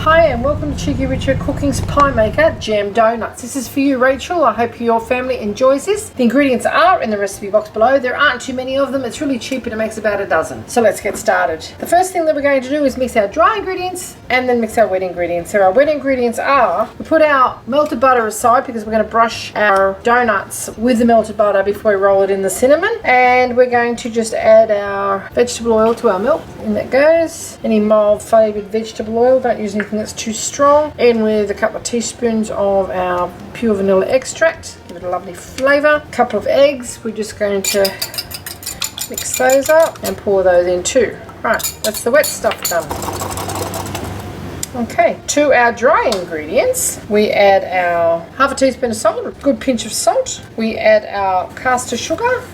Hi and welcome to Cheeky Richo Cooking's Pie Maker Jam Donuts. This is for you, Rachel. I hope your family enjoys this. The ingredients are in the recipe box below. There aren't too many of them. It's really cheap and it makes about a dozen. So let's get started. The first thing that we're going to do is mix our dry ingredients and then mix our wet ingredients. So our wet ingredients are, we put our melted butter aside because we're going to brush our donuts with the melted butter before we roll it in the cinnamon. And we're going to just add our vegetable oil to our milk. In that goes. Any mild flavoured vegetable oil. Don't use anything that's too strong. In with a couple of teaspoons of our pure vanilla extract. Give it a lovely flavour. A couple of eggs. We're just going to mix those up and pour those in too. Right, that's the wet stuff done. Okay, to our dry ingredients, we add our half a teaspoon of salt, a good pinch of salt. We add our caster sugar.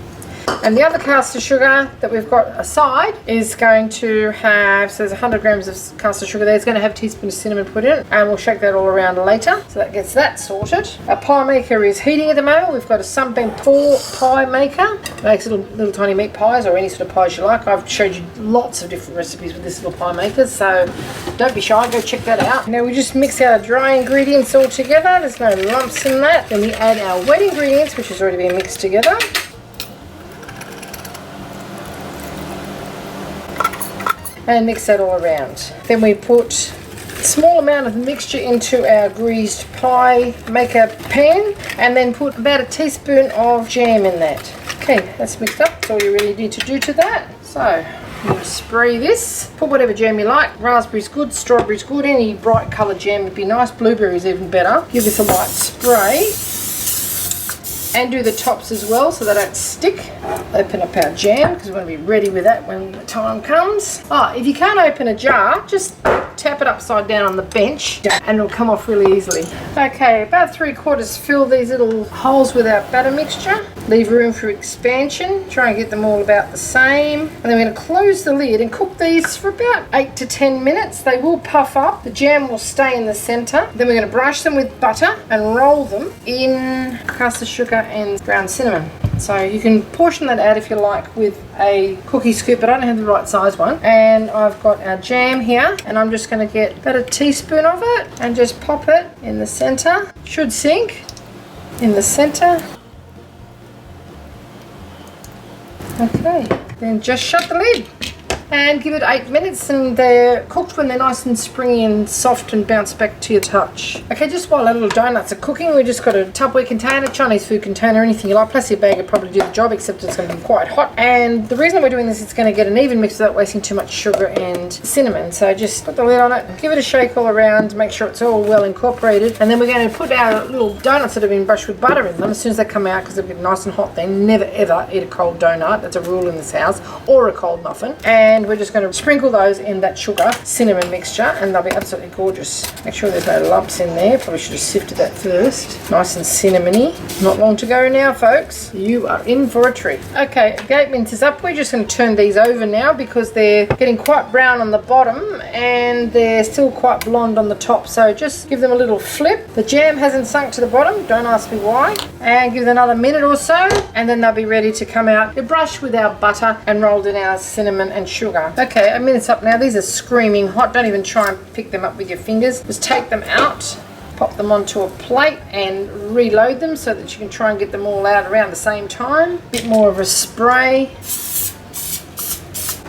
And the other caster sugar that we've got aside is going to have, so there's 100 grams of caster sugar there. It's going to have a teaspoon of cinnamon put in it, and we'll shake that all around later. So that gets that sorted. Our pie maker is heating at the moment. We've got a Sunbeam Pie Maker. It makes little tiny meat pies or any sort of pies you like. I've showed you lots of different recipes with this little pie maker, so don't be shy, go check that out. Now we just mix our dry ingredients all together. There's no lumps in that. Then we add our wet ingredients, which has already been mixed together. And mix that all around. Then we put a small amount of the mixture into our greased pie maker pan and then put about a teaspoon of jam in that. Okay, that's mixed up. That's all you really need to do to that. So you spray this. Put whatever jam you like. Raspberry's good, strawberry's good. Any bright coloured jam would be nice. Blueberry's even better. Give this a light spray. And do the tops as well so they don't stick. Open up our jam because we want to be ready with that when the time comes. If you can't open a jar, just tap it upside down on the bench and it'll come off really easily. Okay, about 3/4 fill these little holes with our batter mixture. Leave room for expansion. Try and get them all about the same. And then we're going to close the lid and cook these for about 8 to 10 minutes. They will puff up. The jam will stay in the centre. Then we're going to brush them with butter and roll them in caster sugar and ground cinnamon. So you can portion that out if you like with a cookie scoop, but I don't have the right size one. And I've got our jam here and I'm just going to get about a teaspoon of it and just pop it in the centre. Should sink in the centre. Okay, then just shut the lid and give it 8 minutes and they're cooked when they're nice and springy and soft and bounce back to your touch. Okay, just while our little donuts are cooking, we just got a Tupperware container, Chinese food container, anything you like. Plastic bag would probably do the job, except it's going to be quite hot. And the reason we're doing this is going to get an even mix without wasting too much sugar and cinnamon. So just put the lid on it, give it a shake all around, make sure it's all well incorporated. And then we're going to put our little donuts that have been brushed with butter in them as soon as they come out, because they'll get nice and hot then. Never ever eat a cold donut. That's a rule in this house, or a cold muffin. And we're just going to sprinkle those in that sugar cinnamon mixture and they'll be absolutely gorgeous. Make sure there's no lumps in there. Probably should have sifted that first. Nice and cinnamony. Not long to go now, folks. You are in for a treat. Okay, the 8 minutes is up. We're just going to turn these over now because they're getting quite brown on the bottom and they're still quite blonde on the top. So just give them a little flip. The jam hasn't sunk to the bottom. Don't ask me why. And give it another minute or so and then they'll be ready to come out. They're brushed with our butter and rolled in our cinnamon and sugar. Okay, a minute's up now. These are screaming hot. Don't even try and pick them up with your fingers. Just take them out, pop them onto a plate and reload them so that you can try and get them all out around the same time. A bit more of a spray.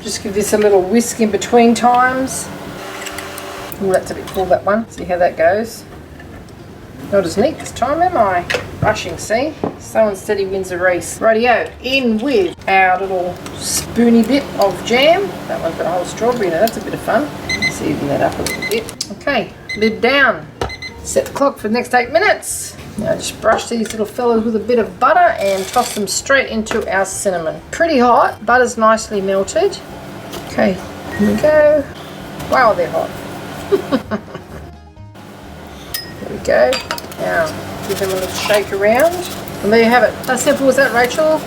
Just give this a little whisk in between times. Oh, that's a bit full, that one. See how that goes. Not as neat this time, am I? Rushing, see? Slow and steady wins the race. Rightio, in with our little spoony bit of jam. That one's got a whole strawberry in it. That's a bit of fun. Let's even that up a little bit. Okay, lid down. Set the clock for the next 8 minutes. Now just brush these little fellas with a bit of butter and toss them straight into our cinnamon. Pretty hot. Butter's nicely melted. Okay, here we go. Wow, they're hot. There we go. Now, give them a little shake around. And there you have it. How simple was that, Rachel?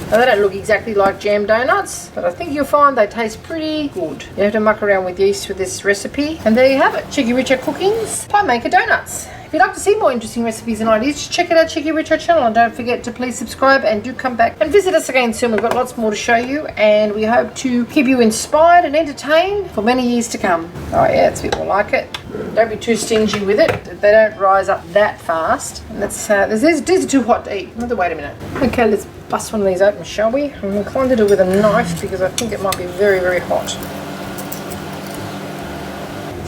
Now, they don't look exactly like jam donuts, but I think you'll find they taste pretty good. You have to muck around with yeast with this recipe. And there you have it. Cheeky Richo Cooking's Pie Maker Donuts. If you'd like to see more interesting recipes and ideas, just check out our cheekyricho channel, and don't forget to please subscribe, and do come back and visit us again soon. We've got lots more to show you, and we hope to keep you inspired and entertained for many years to come. Oh yeah, it's a bit more like it. Don't be too stingy with it. They don't rise up that fast. And that's these are too hot to eat. Wait a minute. Okay, let's bust one of these open, shall we? I'm inclined to do it with a knife because I think it might be very, very hot.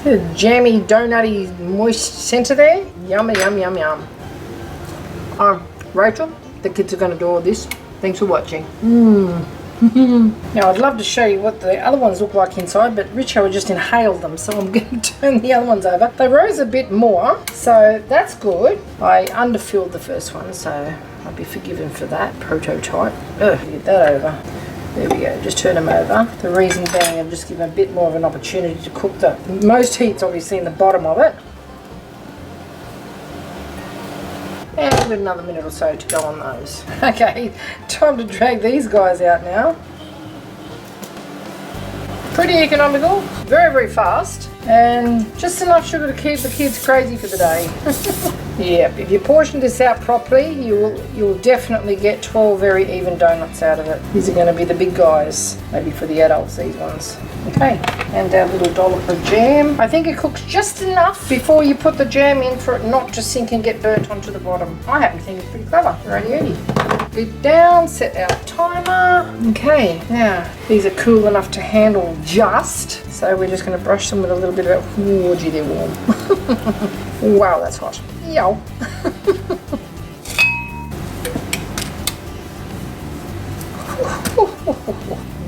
See the jammy, donutty, moist centre there? Yummy, yum, yum, yum. Rachel, the kids are going to do all this. Thanks for watching. Now, I'd love to show you what the other ones look like inside, but Rachael just inhaled them, so I'm going to turn the other ones over. They rose a bit more, so that's good. I underfilled the first one, so I'll be forgiven for that. Prototype. Get that over. There we go, just turn them over. The reason being, I've just given a bit more of an opportunity to cook. The most heat's obviously in the bottom of it. And we've got another minute or so to go on those. Okay, time to drag these guys out now. Pretty economical, very, very fast, and just enough sugar to keep the kids crazy for the day. Yep, if you portion this out properly, you'll definitely get 12 very even donuts out of it. These are going to be the big guys, maybe for the adults, these ones. Okay, and our little dollop of jam. I think it cooks just enough before you put the jam in for it not to sink and get burnt onto the bottom. I happen to think it's pretty clever. Righty-o. Lid down, set our timer. Okay, now these are cool enough to handle just, so we're just going to brush them with a little bit of, oh gee, they're warm. Wow, that's hot. Yo.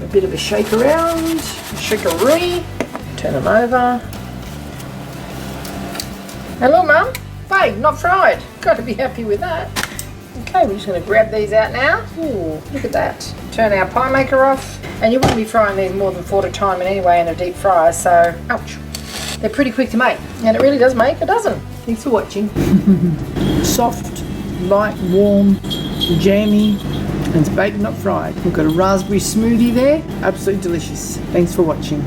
A bit of a shake around, a shakeroo. Turn them over. Hello, Mum. Hey, not fried. Got to be happy with that. Okay, we're just going to grab these out now. Ooh, look at that. Turn our pie maker off. And you wouldn't be frying these more than 4 at a time anyway in a deep fryer, so ouch. They're pretty quick to make, and it really does make a dozen. Thanks for watching. Soft, light, warm, jammy, and it's baked not fried. We've got a raspberry smoothie there. Absolutely delicious. Thanks for watching.